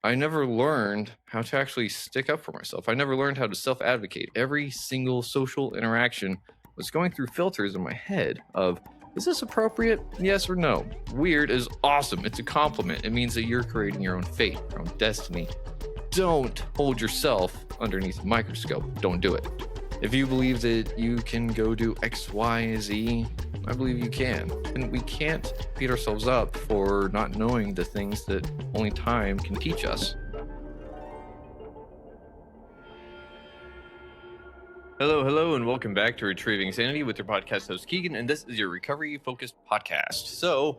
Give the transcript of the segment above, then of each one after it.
I never learned how to actually stick up for myself. I never learned how to self-advocate. Every single social interaction was going through filters in my head of, is this appropriate? Yes or no? Weird is awesome. It's a compliment. It means that you're creating your own fate, your own destiny. Don't hold yourself underneath a microscope. Don't do it. If you believe that you can go do X, Y, Z, I believe you can. And we can't beat ourselves up for not knowing the things that only time can teach us. Hello, and welcome back to Retrieving Sanity with your podcast host, Keegan, and this is your recovery-focused podcast. So,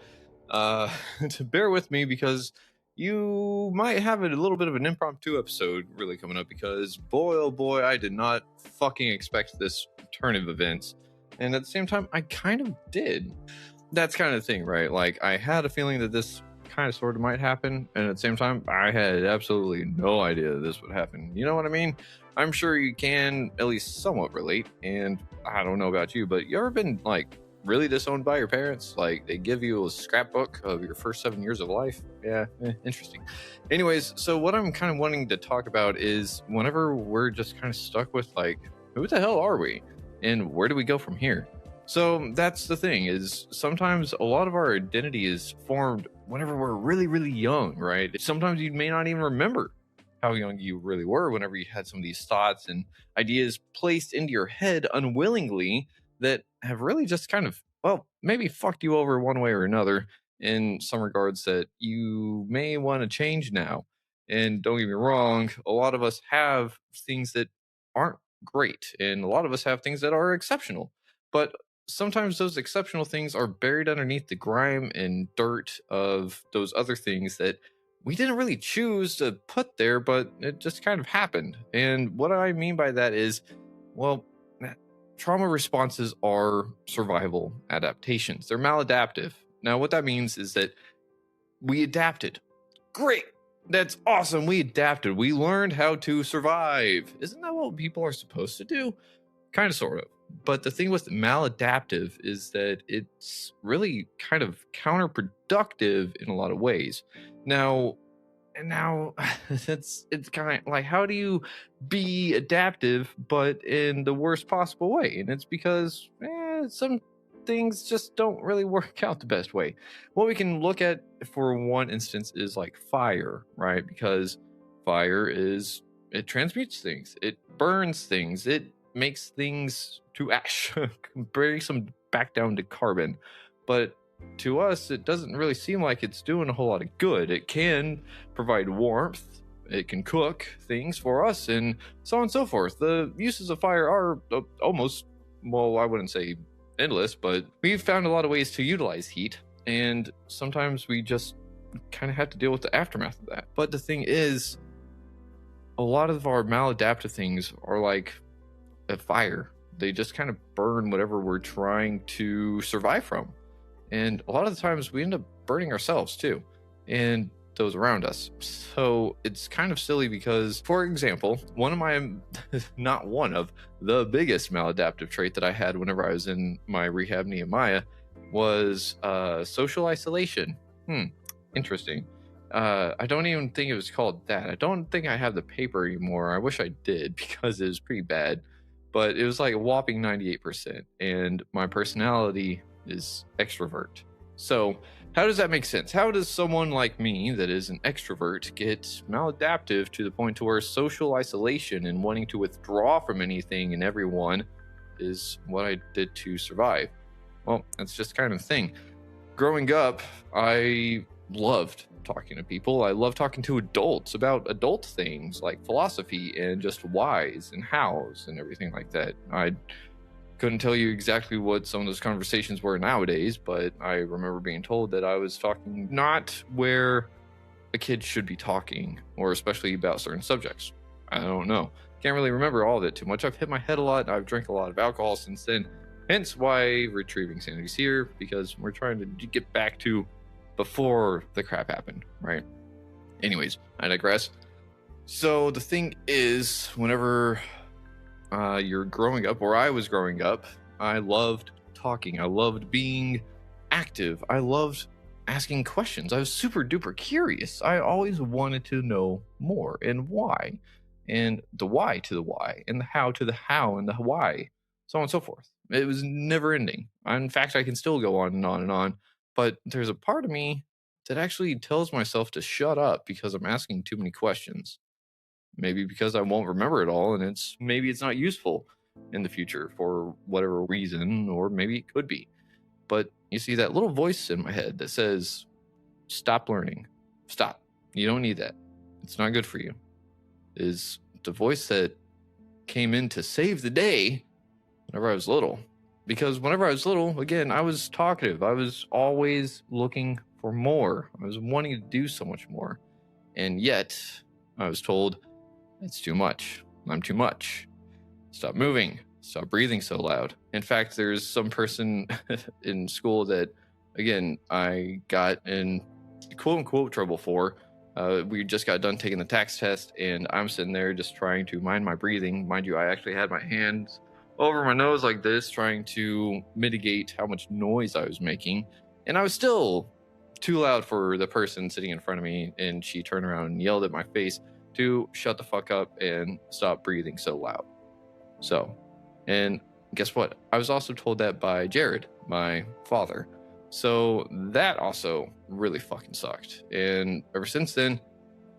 to bear with me because you might have a little bit of an impromptu episode really coming up because, boy, oh boy, I did not fucking expect this turn of events. And at the same time, I kind of did. That's kind of the thing, right? Like, I had a feeling that this kind of sort of might happen. And at the same time, I had absolutely no idea that this would happen. You know what I mean? I'm sure you can at least somewhat relate. And I don't know about you, but you ever been like really disowned by your parents? Like they give you a scrapbook of your first 7 years of life? Yeah, interesting. Anyways, so what I'm kind of wanting to talk about is whenever we're just kind of stuck with like, who the hell are we? And where do we go from here? So that's the thing, is sometimes a lot of our identity is formed whenever we're really, really young, right? Sometimes you may not even remember how young you really were whenever you had some of these thoughts and ideas placed into your head unwillingly that have really just kind of, well, maybe fucked you over one way or another in some regards that you may want to change now. And don't get me wrong, a lot of us have things that aren't great, and a lot of us have things that are exceptional. But sometimes those exceptional things are buried underneath the grime and dirt of those other things that we didn't really choose to put there, but it just kind of happened. And what I mean by that is, well, trauma responses are survival adaptations. They're maladaptive. Now, what that means is that we adapted. Great. That's awesome. We adapted. We learned how to survive. Isn't that what people are supposed to do? Kind of, sort of. But the thing with maladaptive is that it's really kind of counterproductive in a lot of ways. Now it's kind of like, how do you be adaptive but in the worst possible way? And it's because some things just don't really work out the best way. What we can look at for one instance is like fire, right? Because fire it transmutes things, it burns things, it makes things to ash, brings them back down to carbon. But to us, it doesn't really seem like it's doing a whole lot of good. It can provide warmth, it can cook things for us, and so on and so forth. The uses of fire are almost, well, I wouldn't say endless, but we've found a lot of ways to utilize heat, and sometimes we just kind of have to deal with the aftermath of that. But the thing is, a lot of our maladaptive things are like a fire. They just kind of burn whatever we're trying to survive from. And a lot of the times we end up burning ourselves too, and those around us. So it's kind of silly because, for example, not one of the biggest maladaptive trait that I had whenever I was in my rehab Nehemiah was social isolation. Interesting. I don't even think it was called that. I don't think I have the paper anymore. I wish I did because it was pretty bad. But it was like a whopping 98%. And my personality is extrovert. So how does that make sense? How does someone like me that is an extrovert get maladaptive to the point to where social isolation and wanting to withdraw from anything and everyone is what I did to survive? Well, that's just kind of the thing. Growing up, I loved talking to people. I love talking to adults about adult things like philosophy and just whys and hows and everything like that. I couldn't tell you exactly what some of those conversations were nowadays, but I remember being told that I was talking not where a kid should be talking, or especially about certain subjects. I don't know. Can't really remember all of it too much. I've hit my head a lot. I've drank a lot of alcohol since then. Hence why Retrieving Sanity is here, because we're trying to get back to before the crap happened, right? Anyways, I digress. So the thing is, whenever you're growing up, or I was growing up, I loved talking. I loved being active. I loved asking questions. I was super duper curious. I always wanted to know more and why, and the why to the why, and the how to the how, and the why, so on and so forth. It was never ending. In fact, I can still go on and on and on, but there's a part of me that actually tells myself to shut up because I'm asking too many questions. Maybe because I won't remember it all, and maybe it's not useful in the future for whatever reason, or maybe it could be. But you see that little voice in my head that says, stop learning. Stop. You don't need that. It's not good for you. Is the voice that came in to save the day whenever I was little. Because whenever I was little, again, I was talkative. I was always looking for more. I was wanting to do so much more. And yet, I was told, it's too much. I'm too much. Stop moving. Stop breathing so loud. In fact, there's some person in school that, again, I got in quote unquote trouble for. We just got done taking the tax test, and I'm sitting there just trying to mind my breathing. Mind you, I actually had my hands over my nose like this, trying to mitigate how much noise I was making. And I was still too loud for the person sitting in front of me, and she turned around and yelled at my face to shut the fuck up and stop breathing so loud. So, and guess what? I was also told that by Jared, my father. So that also really fucking sucked. And ever since then,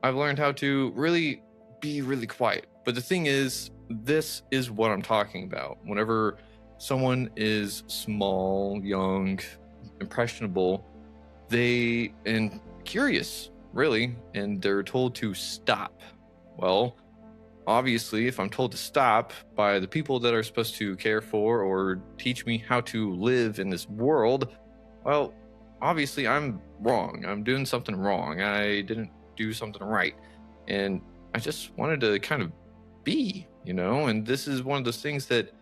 I've learned how to really be really quiet. But the thing is, this is what I'm talking about. Whenever someone is small, young, impressionable, and curious, really, and they're told to stop. Well, obviously, if I'm told to stop by the people that are supposed to care for or teach me how to live in this world, well, obviously I'm wrong. I'm doing something wrong. I didn't do something right. And I just wanted to kind of be, and this is one of those things that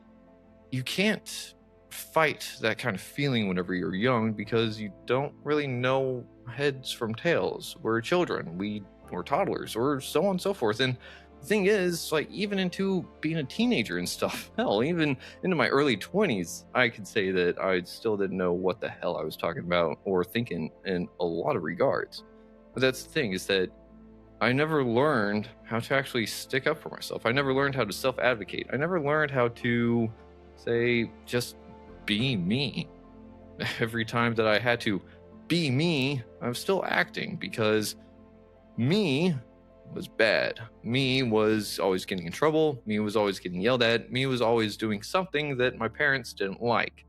you can't fight that kind of feeling whenever you're young, because you don't really know heads from tails. We're children. We're toddlers, or so on and so forth. And the thing is, like, even into being a teenager and stuff, hell, even into my early 20s, I could say that I still didn't know what the hell I was talking about or thinking in a lot of regards. But that's the thing, is that I never learned how to actually stick up for myself. I never learned how to self-advocate. I never learned how to say, just be me. Every time that I had to be me, I was still acting, because me was bad. Me was always getting in trouble. Me was always getting yelled at. Me was always doing something that my parents didn't like.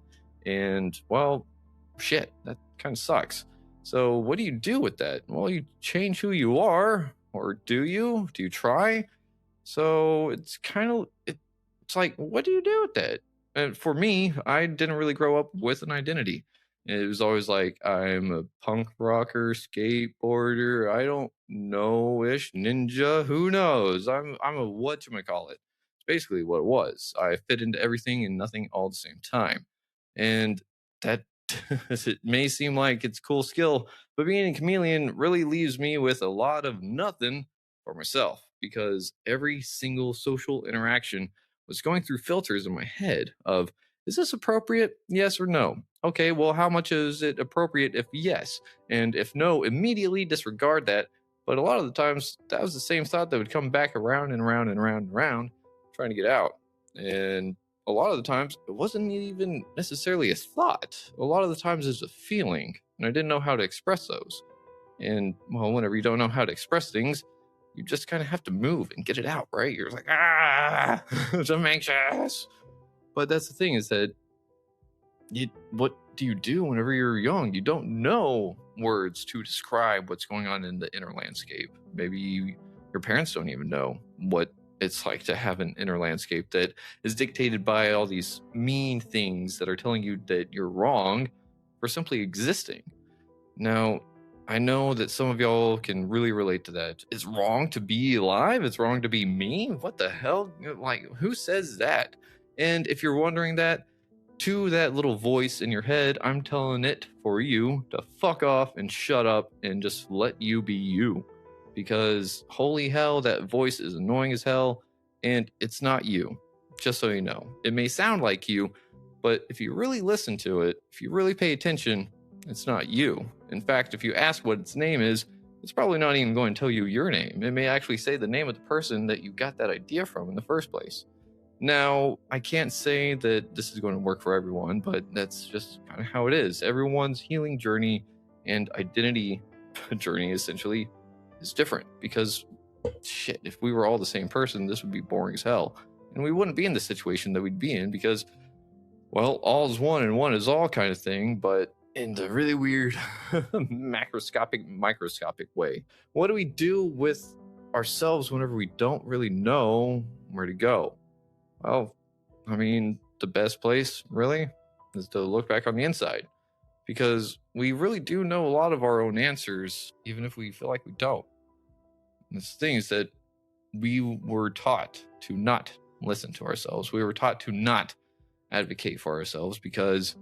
And, well, shit, that kind of sucks. So what do you do with that? Well, you change who you are, or do you? Do you try? So it's like, what do you do with that? And for me, I didn't really grow up with an identity. It was always like, I'm a punk rocker, skateboarder, I don't know-ish, ninja, who knows? I'm a whatchamacallit. It's basically what it was. I fit into everything and nothing all at the same time. And that it may seem like it's a cool skill, but being a chameleon really leaves me with a lot of nothing for myself, because every single social interaction was going through filters in my head of, is this appropriate? Yes or no? Okay, well, how much is it appropriate if yes? And if no, immediately disregard that. But a lot of the times, that was the same thought that would come back around and around and around and around, trying to get out. And a lot of the times, it wasn't even necessarily a thought. A lot of the times, it's a feeling, and I didn't know how to express those. And, well, whenever you don't know how to express things, you just kind of have to move and get it out, right? You're like, I'm anxious. But that's the thing, is that what do you do whenever you're young? You don't know words to describe what's going on in the inner landscape. Maybe your parents don't even know what it's like to have an inner landscape that is dictated by all these mean things that are telling you that you're wrong for simply existing. Now, I know that some of y'all can really relate to that. It's wrong to be alive. It's wrong to be me. What the hell? Like, who says that? And if you're wondering that, to that little voice in your head, I'm telling it for you to fuck off and shut up and just let you be you. Because holy hell, that voice is annoying as hell, and it's not you. Just so you know. It may sound like you, but if you really listen to it, if you really pay attention, it's not you. In fact, if you ask what its name is, it's probably not even going to tell you your name. It may actually say the name of the person that you got that idea from in the first place. Now, I can't say that this is going to work for everyone, but that's just kind of how it is. Everyone's healing journey and identity journey essentially is different because shit, if we were all the same person, this would be boring as hell. And we wouldn't be in the situation that we'd be in because, well, all is one and one is all kind of thing, but in the really weird microscopic way. What do we do with ourselves whenever we don't really know where to go? Well, I mean, the best place really is to look back on the inside because we really do know a lot of our own answers, even if we feel like we don't. And the thing is that we were taught to not listen to ourselves. We were taught to not advocate for ourselves because,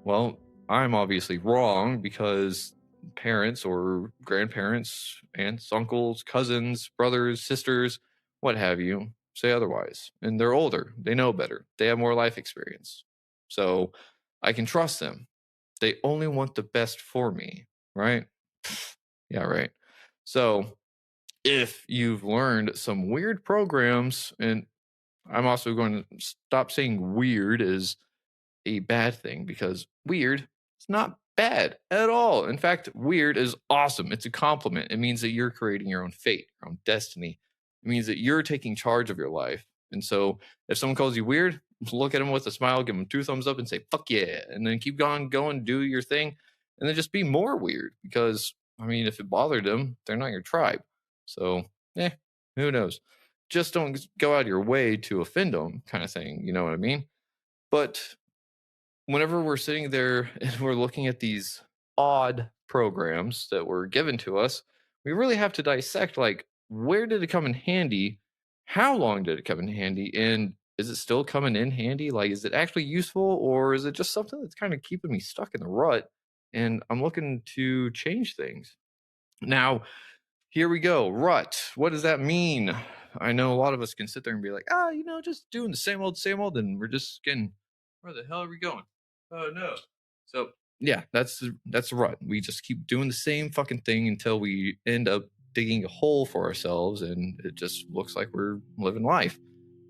well, I'm obviously wrong because parents or grandparents, aunts, uncles, cousins, brothers, sisters, what have you, say otherwise. And they're older. They know better. They have more life experience. So I can trust them. They only want the best for me, right? Yeah, right. So if you've learned some weird programs, and I'm also going to stop saying weird as a bad thing because weird is not bad at all. In fact, weird is awesome. It's a compliment. It means that you're creating your own fate, your own destiny. It means that you're taking charge of your life. And so if someone calls you weird, look at them with a smile, give them 2 thumbs up and say, fuck yeah. And then keep going, do your thing. And then just be more weird because, I mean, if it bothered them, they're not your tribe. So, who knows? Just don't go out of your way to offend them, kind of thing. You know what I mean? But whenever we're sitting there and we're looking at these odd programs that were given to us, we really have to dissect like, where did it come in handy? How long did it come in handy? And is it still coming in handy? Like, is it actually useful or is it just something that's kind of keeping me stuck in the rut? And I'm looking to change things. Now, here we go. Rut. What does that mean? I know a lot of us can sit there and be like, just doing the same old, and we're just getting, where the hell are we going? Oh no. So yeah, that's the rut. We just keep doing the same fucking thing until we end up digging a hole for ourselves and it just looks like we're living life.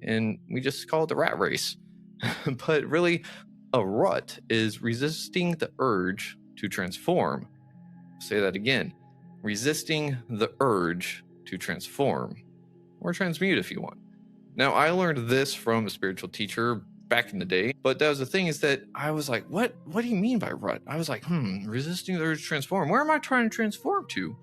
And we just call it the rat race. But really, a rut is resisting the urge to transform. I'll say that again. Resisting the urge to transform or transmute if you want. Now, I learned this from a spiritual teacher back in the day, but that was the thing is that I was like, what do you mean by rut? I was like, resisting the urge to transform. Where am I trying to transform to?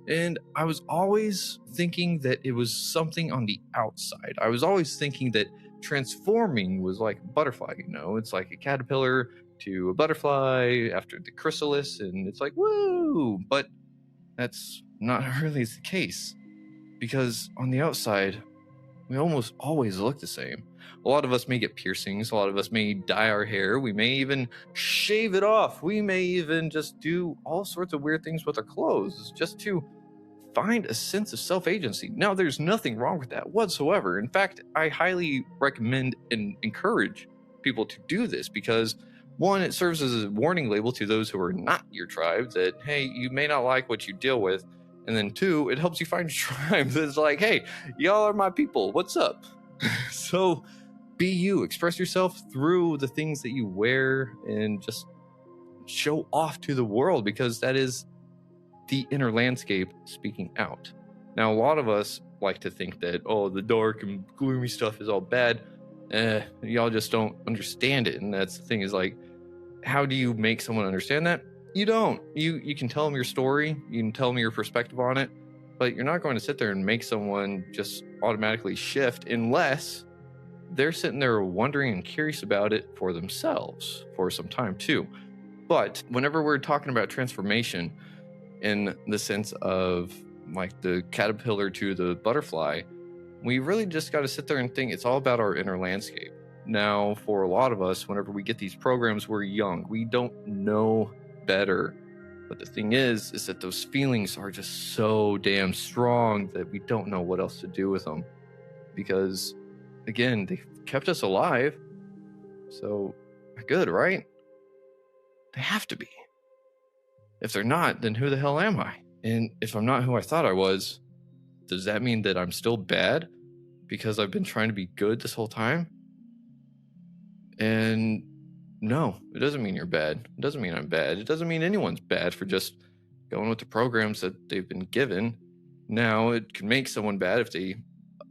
And I was always thinking that it was something on the outside. I was always thinking that transforming was like a butterfly, it's like a caterpillar to a butterfly after the chrysalis, and it's like, woo! But that's not really the case because on the outside, we almost always look the same. A lot of us may get piercings. A lot of us may dye our hair. We may even shave it off. We may even just do all sorts of weird things with our clothes just to find a sense of self-agency. Now, there's nothing wrong with that whatsoever. In fact, I highly recommend and encourage people to do this because, one, it serves as a warning label to those who are not your tribe that, hey, you may not like what you deal with. And then 2, it helps you find a tribe that's like, hey, y'all are my people. What's up? So be you. Express yourself through the things that you wear and just show off to the world because that is the inner landscape speaking out. Now, a lot of us like to think that, the dark and gloomy stuff is all bad. Y'all just don't understand it. And that's the thing is like, how do you make someone understand that? You don't. You can tell them your story. You can tell them your perspective on it, but you're not going to sit there and make someone just automatically shift unless they're sitting there wondering and curious about it for themselves for some time too. But whenever we're talking about transformation in the sense of like the caterpillar to the butterfly, we really just got to sit there and think it's all about our inner landscape. Now, for a lot of us, whenever we get these programs, we're young. We don't know better. But the thing is that those feelings are just so damn strong that we don't know what else to do with them. Because, again, they've kept us alive. So, good, right? They have to be. If they're not, then who the hell am I? And if I'm not who I thought I was, does that mean that I'm still bad because I've been trying to be good this whole time? And no, it doesn't mean you're bad. It doesn't mean I'm bad. It doesn't mean anyone's bad for just going with the programs that they've been given. Now, it can make someone bad if they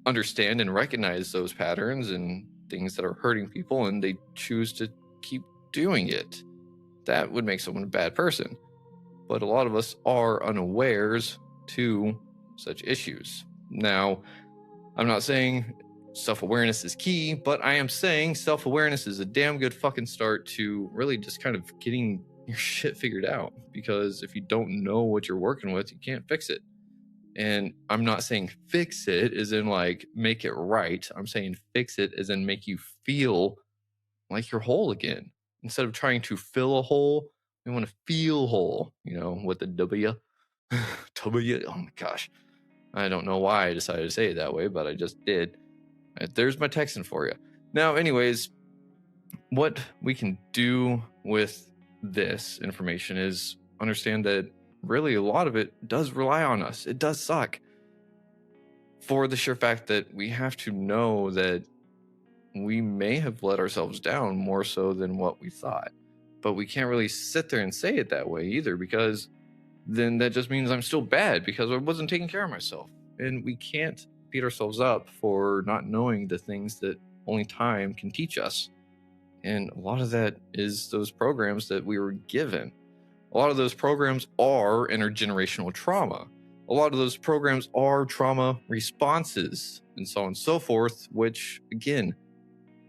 understand and recognize those patterns and things that are hurting people and they choose to keep doing it. That would make someone a bad person. But a lot of us are unawares to such issues. Now, I'm not saying self-awareness is key, but I am saying self-awareness is a damn good fucking start to really just kind of getting your shit figured out. Because if you don't know what you're working with, you can't fix it. And I'm not saying fix it as in like make it right. I'm saying fix it as in make you feel like you're whole again. Instead of trying to fill a hole, we want to feel whole, with the W. W. Oh my gosh. I don't know why I decided to say it that way, but I just did. There's my texting for you. Now, anyways, what we can do with this information is understand that really a lot of it does rely on us. It does suck. For the sheer fact that we have to know that we may have let ourselves down more so than what we thought. But we can't really sit there and say it that way either, because then that just means I'm still bad because I wasn't taking care of myself. And we can't beat ourselves up for not knowing the things that only time can teach us. And a lot of that is those programs that we were given. A lot of those programs are intergenerational trauma. A lot of those programs are trauma responses and so on and so forth, which, again,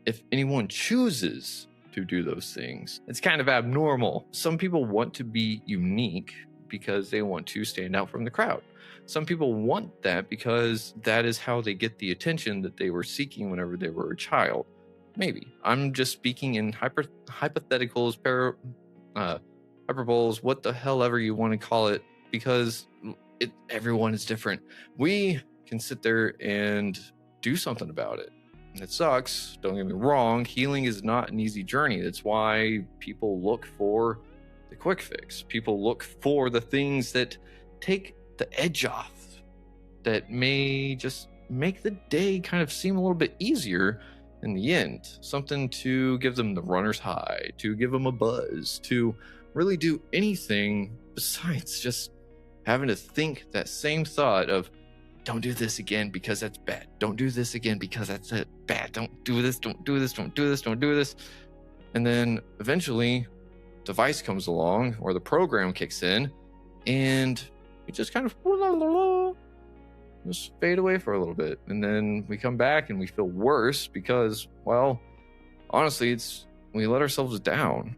if anyone chooses to do those things, it's kind of abnormal. Some people want to be unique because they want to stand out from the crowd. Some people want that because that is how they get the attention that they were seeking whenever they were a child. Maybe. I'm just speaking in hypotheticals, hyperboles, what the hell ever you want to call it, because everyone is different. We can sit there and do something about it. It sucks, don't get me wrong. Healing is not an easy journey. That's why people look for the quick fix. People look for the things that take the edge off, that may just make the day kind of seem a little bit easier in the end. Something to give them the runner's high, to give them a buzz, to really do anything besides just having to think that same thought of, don't do this again because that's bad. Don't do this again because that's bad. Don't do this, don't do this, don't do this, don't do this. And then eventually the device comes along or the program kicks in and we just kind of just fade away for a little bit. And then we come back and we feel worse because, well, honestly, we let ourselves down.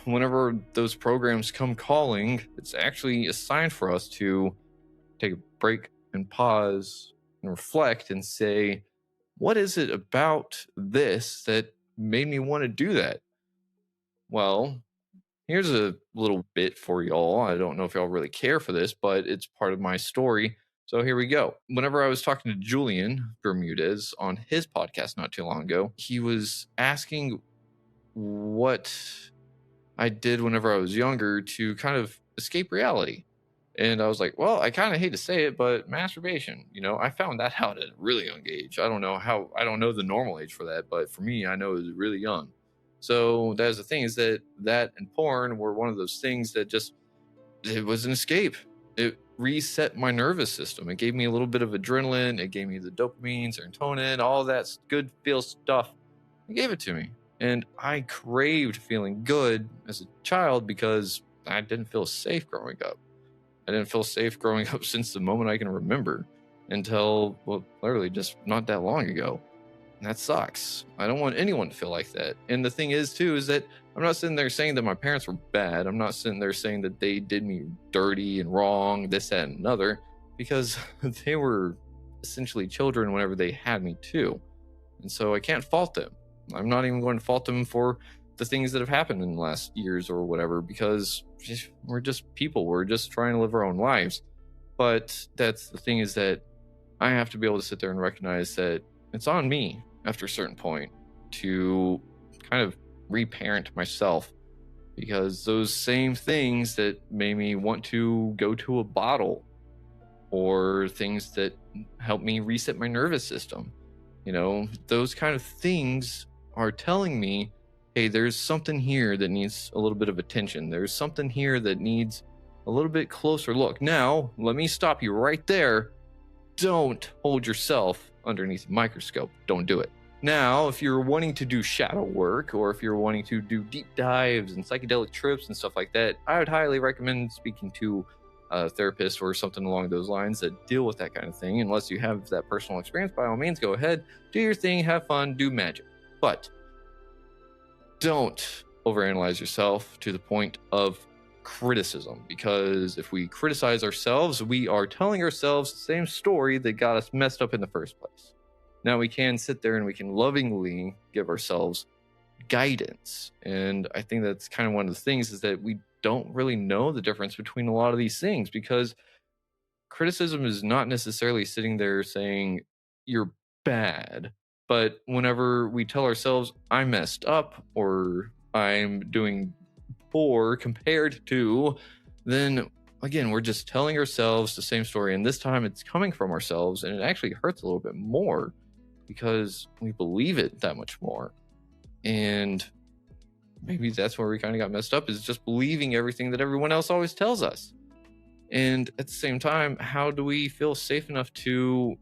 Whenever those programs come calling, it's actually a sign for us to take a break and pause and reflect and say, what is it about this that made me want to do that? Well, here's a little bit for y'all. I don't know if y'all really care for this, but it's part of my story. So here we go. Whenever I was talking to Julian Bermudez on his podcast not too long ago, he was asking what I did whenever I was younger to kind of escape reality. And I was like, well, I kind of hate to say it, but masturbation, I found that out at a really young age. I don't know the normal age for that, but for me, I know it was really young. So that's the thing, is that and porn were one of those things that it was an escape. It reset my nervous system. It gave me a little bit of adrenaline. It gave me the dopamine, serotonin, all that good feel stuff. It gave it to me. And I craved feeling good as a child because I didn't feel safe growing up. I didn't feel safe growing up since the moment I can remember until, well, literally just not that long ago. And that sucks. I don't want anyone to feel like that. And the thing is, too, is that I'm not sitting there saying that my parents were bad. I'm not sitting there saying that they did me dirty and wrong, this, that, and another, because they were essentially children whenever they had me, too. And so I can't fault them. I'm not even going to fault them for the things that have happened in the last years or whatever, because we're just people. We're just trying to live our own lives. But that's the thing, is that I have to be able to sit there and recognize that it's on me after a certain point to kind of reparent myself, because those same things that made me want to go to a bottle, or things that help me reset my nervous system, those kind of things are telling me, hey, there's something here that needs a little bit of attention. There's something here that needs a little bit closer look. Now, let me stop you right there. Don't hold yourself underneath a microscope. Don't do it. Now, if you're wanting to do shadow work, or if you're wanting to do deep dives and psychedelic trips and stuff like that, I would highly recommend speaking to a therapist or something along those lines that deal with that kind of thing. Unless you have that personal experience, by all means, go ahead, do your thing, have fun, do magic. But don't overanalyze yourself to the point of criticism, because if we criticize ourselves, we are telling ourselves the same story that got us messed up in the first place. Now, we can sit there and we can lovingly give ourselves guidance, and I think that's kind of one of the things, is that we don't really know the difference between a lot of these things, because criticism is not necessarily sitting there saying you're bad, but whenever we tell ourselves I messed up or I'm doing poor compared to, then again, we're just telling ourselves the same story, and this time it's coming from ourselves, and it actually hurts a little bit more because we believe it that much more. And maybe that's where we kind of got messed up, is just believing everything that everyone else always tells us. And at the same time, how do we feel safe enough to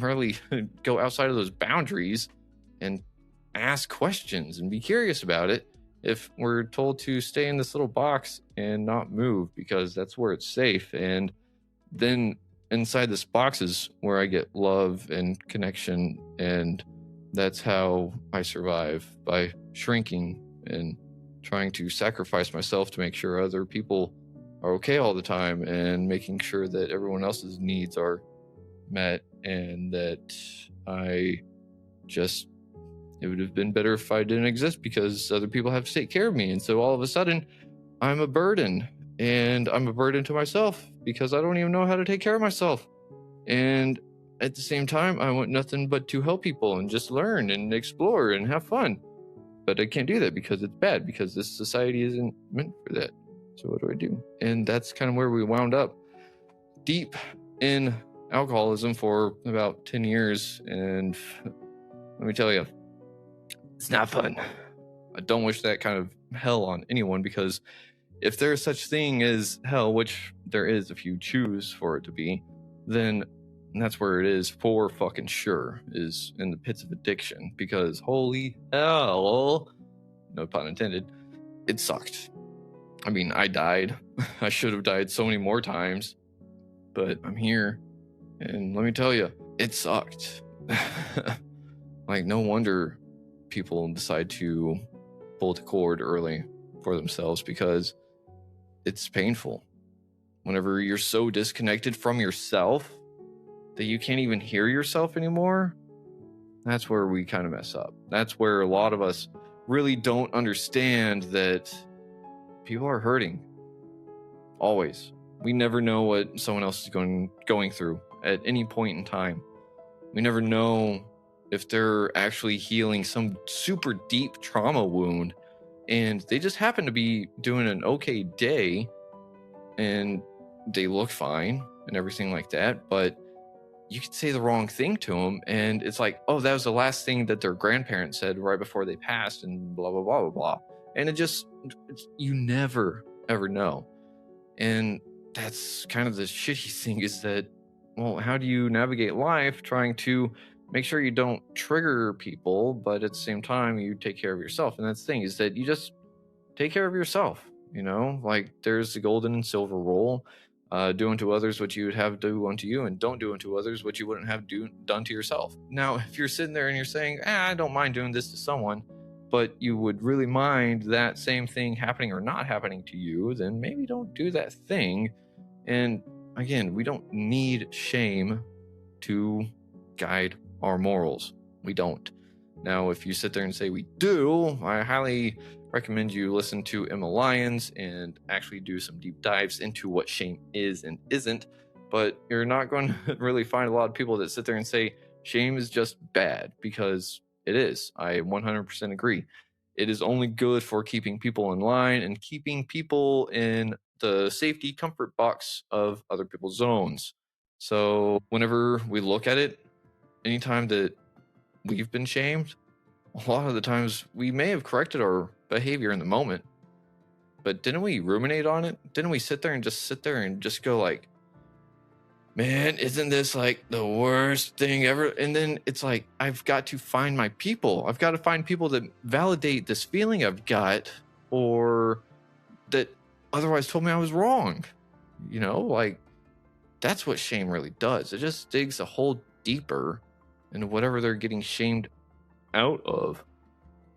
really go outside of those boundaries and ask questions and be curious about it, if we're told to stay in this little box and not move because that's where it's safe? And then inside this box is where I get love and connection, and that's how I survive, by shrinking and trying to sacrifice myself to make sure other people are okay all the time, and making sure that everyone else's needs are met, and that it would have been better if I didn't exist because other people have to take care of me. And so all of a sudden I'm a burden, and I'm a burden to myself because I don't even know how to take care of myself. And at the same time, I want nothing but to help people and just learn and explore and have fun. But I can't do that because it's bad, because this society isn't meant for that. So what do I do? And that's kind of where we wound up, deep in alcoholism for about 10 years. And let me tell you, it's not fun. I don't wish that kind of hell on anyone, because if there is such thing as hell, which there is if you choose for it to be, then that's where it is for fucking sure, is in the pits of addiction. Because holy hell, no pun intended, it sucked. I mean, I died. I should have died so many more times, but I'm here. And let me tell you, it sucked. Like, no wonder people decide to pull the cord early for themselves, because it's painful. Whenever you're so disconnected from yourself that you can't even hear yourself anymore, that's where we kind of mess up. That's where a lot of us really don't understand that people are hurting. Always. We never know what someone else is going through at any point in time. We never know if they're actually healing some super deep trauma wound, and they just happen to be doing an okay day and they look fine and everything like that, but you could say the wrong thing to them, and it's like, oh, that was the last thing that their grandparents said right before they passed, and blah blah blah blah blah. And you never ever know. And that's kind of the shitty thing, is that, well, how do you navigate life trying to make sure you don't trigger people, but at the same time you take care of yourself? And that's the thing, is that you just take care of yourself. Like, there's the golden and silver rule. Do unto others what you would have do unto you, and don't do unto others what you wouldn't have done to yourself. Now, if you're sitting there and you're saying, I don't mind doing this to someone, but you would really mind that same thing happening or not happening to you, then maybe don't do that thing. And again, we don't need shame to guide our morals. We don't. Now, if you sit there and say we do, I highly recommend you listen to Emma Lyons and actually do some deep dives into what shame is and isn't. But you're not going to really find a lot of people that sit there and say shame is just bad, because it is. I 100% agree. It is only good for keeping people in line and keeping people in the safety comfort box of other people's zones. So whenever we look at it, anytime that we've been shamed, a lot of the times we may have corrected our behavior in the moment, but didn't we ruminate on it? Didn't we sit there and just go like, man, isn't this like the worst thing ever? And then it's like, I've got to find my people. I've got to find people that validate this feeling I've got, or that otherwise told me I was wrong. You know, like, that's what shame really does. It just digs a hole deeper into whatever they're getting shamed out of.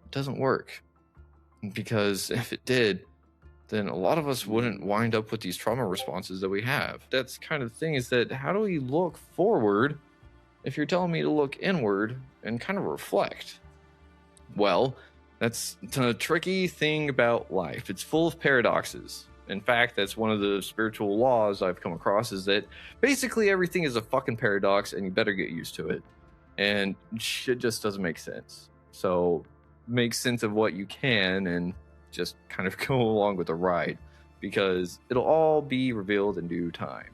It doesn't work, because if it did, then a lot of us wouldn't wind up with these trauma responses that we have. That's kind of the thing, is that how do we look forward if you're telling me to look inward and kind of reflect? Well, that's the tricky thing about life. It's full of paradoxes. In fact, that's one of the spiritual laws I've come across, is that basically everything is a fucking paradox and you better get used to it. And shit just doesn't make sense. So make sense of what you can and just kind of go along with the ride, because it'll all be revealed in due time.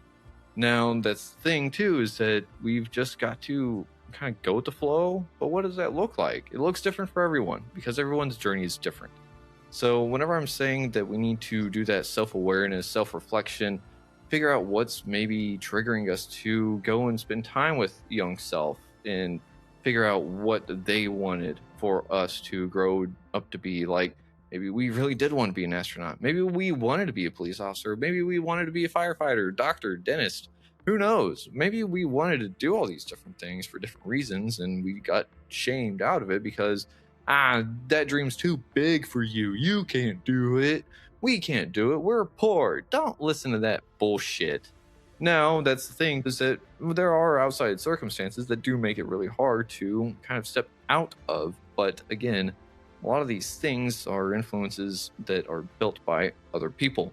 Now, that's the thing too, is that we've just got to kind of go with the flow. But what does that look like? It looks different for everyone, because everyone's journey is different. So whenever I'm saying that we need to do that self-awareness, self-reflection, figure out what's maybe triggering us to go and spend time with young self and figure out what they wanted for us to grow up to be. Like, maybe we really did want to be an astronaut. Maybe we wanted to be a police officer. Maybe we wanted to be a firefighter, doctor, dentist. Who knows? Maybe we wanted to do all these different things for different reasons, and we got shamed out of it because, that dream's too big for you. You can't do it. We can't do it. We're poor. Don't listen to that bullshit. Now, that's the thing, is that there are outside circumstances that do make it really hard to kind of step out of. But again, a lot of these things are influences that are built by other people.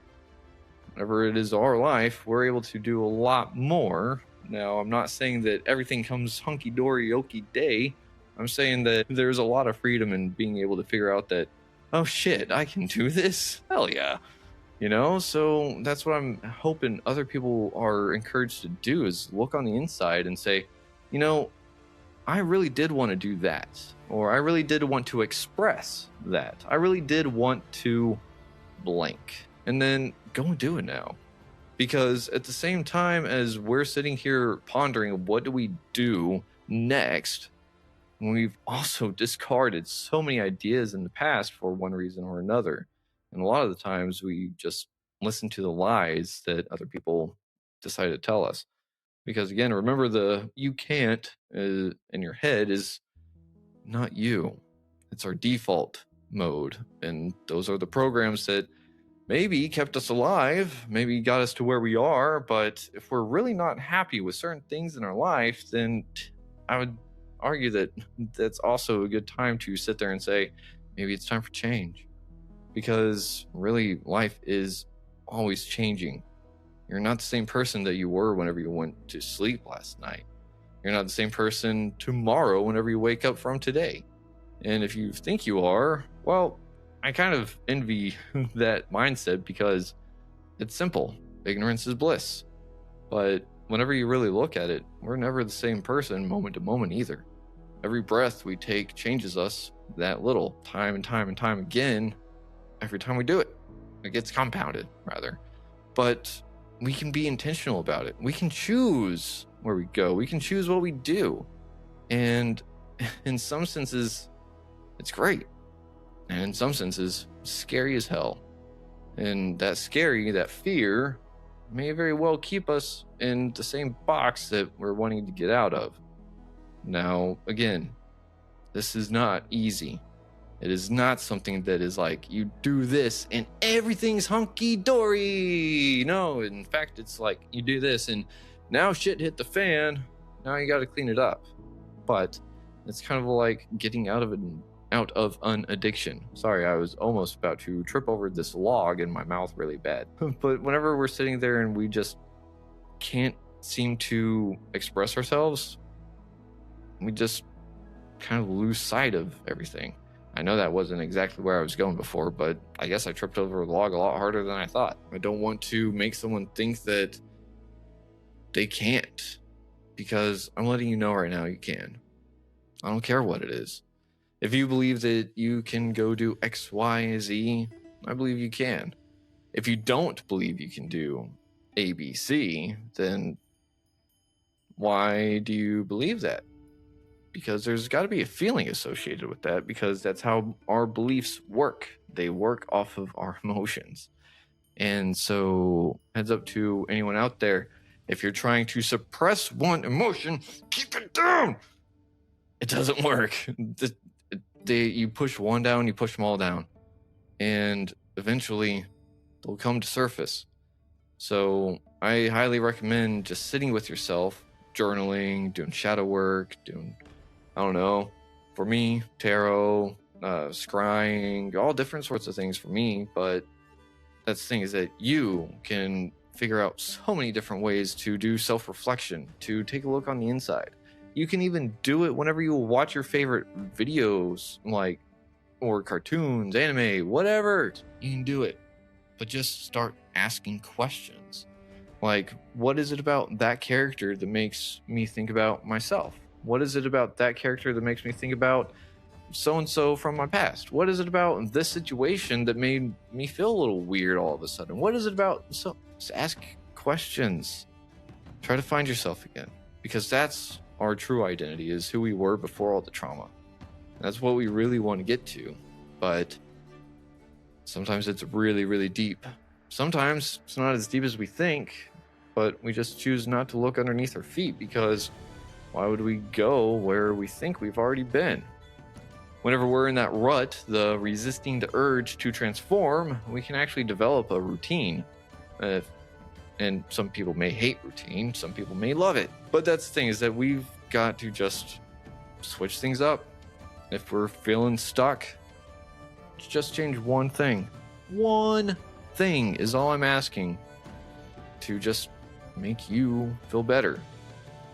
Whenever it is our life, we're able to do a lot more. Now, I'm not saying that everything comes hunky-dory, okie day. I'm saying that there's a lot of freedom in being able to figure out that, oh shit, I can do this? Hell yeah. You know, so that's what I'm hoping other people are encouraged to do, is look on the inside and say, you know, I really did want to do that, or I really did want to express that. I really did want to blank, and then go and do it now. Because at the same time as we're sitting here pondering what do we do next, we've also discarded so many ideas in the past for one reason or another. And a lot of the times we just listen to the lies that other people decide to tell us. Because again, remember, the you can't in your head is not you. It's our default mode. And those are the programs that maybe kept us alive, maybe got us to where we are. But if we're really not happy with certain things in our life, then I would argue that that's also a good time to sit there and say, maybe it's time for change. Because really, life is always changing. You're not the same person that you were whenever you went to sleep last night. You're not the same person tomorrow whenever you wake up from today. And if you think you are, well, I kind of envy that mindset, because it's simple. Ignorance is bliss. But whenever you really look at it, we're never the same person moment to moment either. Every breath we take changes us that little, time and time and time again. Every time we do it, it gets compounded, rather. But we can be intentional about it. We can choose where we go. We can choose what we do. And in some senses, it's great. And in some senses, scary as hell. And that scary, that fear, may very well keep us in the same box that we're wanting to get out of. Now, again, this is not easy. It is not something that is like, you do this and everything's hunky-dory. No, in fact, it's like, you do this and now shit hit the fan. Now you got to clean it up. But it's kind of like getting out of an addiction. Sorry, I was almost about to trip over this log in my mouth really bad. But whenever we're sitting there and we just can't seem to express ourselves, we just kind of lose sight of everything. I know that wasn't exactly where I was going before, but I guess I tripped over the log a lot harder than I thought. I don't want to make someone think that they can't, because I'm letting you know right now you can. I don't care what it is. If you believe that you can go do X, Y, Z, I believe you can. If you don't believe you can do A, B, C, then why do you believe that? Because there's got to be a feeling associated with that, because that's how our beliefs work. They work off of our emotions. And so, heads up to anyone out there, if you're trying to suppress one emotion, keep it down. It doesn't work. You push one down, you push them all down. And eventually, they'll come to surface. So I highly recommend just sitting with yourself, journaling, doing shadow work, doing, I don't know, for me, tarot, scrying, all different sorts of things for me. But that's the thing, is that you can figure out so many different ways to do self-reflection, to take a look on the inside. You can even do it whenever you watch your favorite videos, like, or cartoons, anime, whatever. You can do it. But just start asking questions. Like, what is it about that character that makes me think about myself? What is it about that character that makes me think about so-and-so from my past? What is it about this situation that made me feel a little weird all of a sudden? What is it about? So just ask questions. Try to find yourself again. Because that's our true identity, is who we were before all the trauma. That's what we really want to get to. But sometimes it's really, really deep. Sometimes it's not as deep as we think, but we just choose not to look underneath our feet, because why would we go where we think we've already been? Whenever we're in that rut, the resisting the urge to transform, we can actually develop a routine. And some people may hate routine, some people may love it. But that's the thing, is that we've got to just switch things up. If we're feeling stuck, just change one thing. One thing is all I'm asking, to just make you feel better.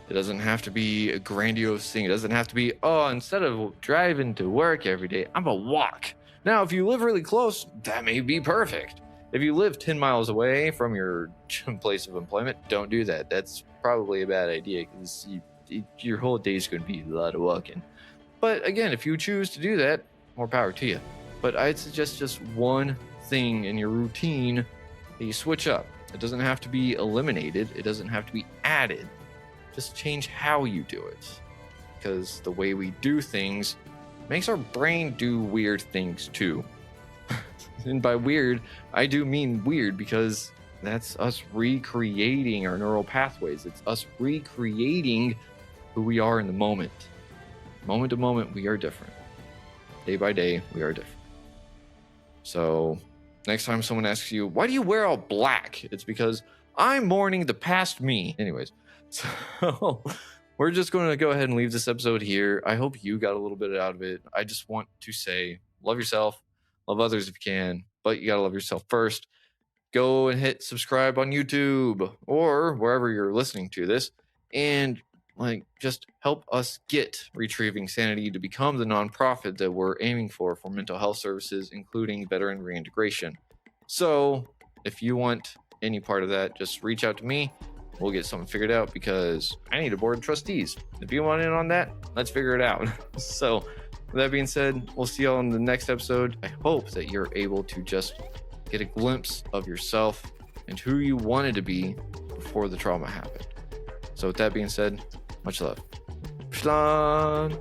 It doesn't have to be a grandiose thing. It doesn't have to be, oh, instead of driving to work every day, I'm gonna walk. Now, if you live really close, that may be perfect. If you live 10 miles away from your place of employment, don't do that. That's probably a bad idea, because your whole day is going to be a lot of walking. But again, if you choose to do that, more power to you. But I'd suggest just one thing in your routine that you switch up. It doesn't have to be eliminated. It doesn't have to be added. Just change how you do it. Because the way we do things makes our brain do weird things too. And by weird, I do mean weird, because that's us recreating our neural pathways. It's us recreating who we are in the moment. Moment to moment, we are different. Day by day, we are different. So next time someone asks you, why do you wear all black? It's because I'm mourning the past me. Anyways, so we're just going to go ahead and leave this episode here. I hope you got a little bit out of it. I just want to say, love yourself, love others if you can, but you got to love yourself first. Go and hit subscribe on YouTube or wherever you're listening to this, and just help us get Retrieving Sanity to become the nonprofit that we're aiming for mental health services, including veteran reintegration. So if you want any part of that, just reach out to me. We'll get something figured out, because I need a board of trustees. If you want in on that, let's figure it out. So with that being said, we'll see y'all in the next episode. I hope that you're able to just get a glimpse of yourself and who you wanted to be before the trauma happened. So with that being said, much love. Shalom.